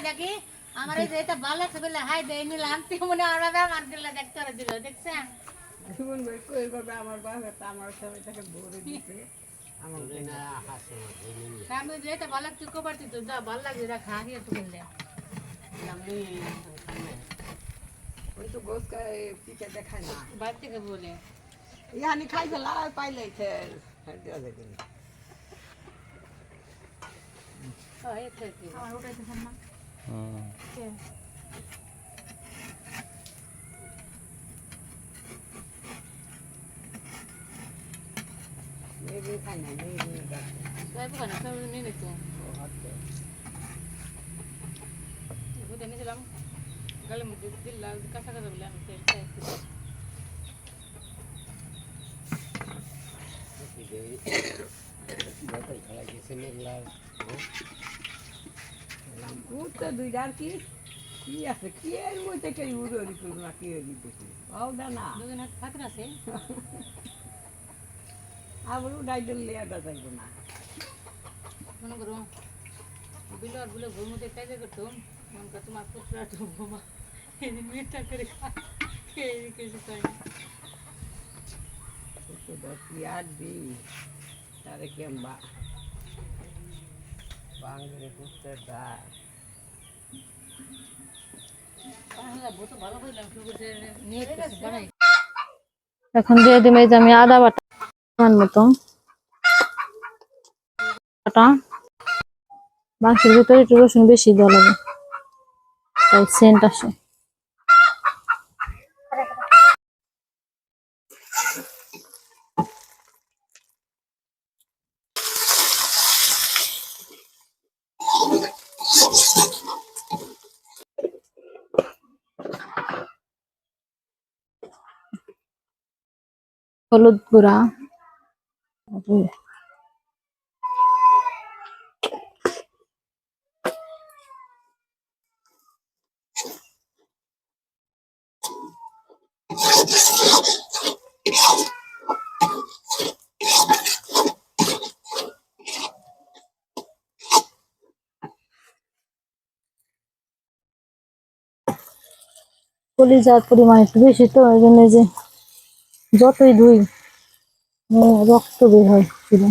দেখি আমার এই যে এটা ভালো আছে বলে হাই দেই নিলাম তুই মনে আমরা ব্যবহার দিলে দেখতে দিল দেখছেন জীবন ভাই কই করবে আমার বাবা তা আমার সবাই তাকে ভরে দিতে আমার না হাসে আমি যে এটা ভালো চুক করতে তো যা ভালো লাগে রা খাই তো বললে আমি ওই তো গোস কা পিছে দেখায় না বাইরে থেকে বলে ইয়ানি খাই গেল আর পাইলে ফের দেওয়া যায় কিনা এই থেকে আমার ওটাইতে না কে মেয়ে খাই না মেয়ে তাই বুঝানো সব নিয়ে নিত বুঝে নিয়েছিলাম গালে মধ্যে দিল্লা কাঁচা কাঁচা বলে আমি চাইছি উঠতে দুই আর কি কি আছে কি এর মধ্যে কে উড়ি করবো না কি দেখি ও না দুদিন হাত ফাঁকর আছে আবার উড়াই দিলে এটা থাকবো না মনে করো বিলর বলে ঘুর মধ্যে কাজে করতাম মনে কর তোমার পুত্রা ঢুকবো এই মিঠা করে খেয়ে কিছু খাই याद भी तारे के अम्बा बांगरे कुत्ते दार এখন দিয়ে দিই যে আমি আদা বাটা মতো বাটা মাংসের ভিতরে একটু রসুন বেশি দেওয়া লাগে তাই সেন্ট আসে হলুদ গুঁড়া কলিজার পরিমাণ একটু বেশি তো ওই জন্য যে যতই ধুই রক্ত বের হয় শুধু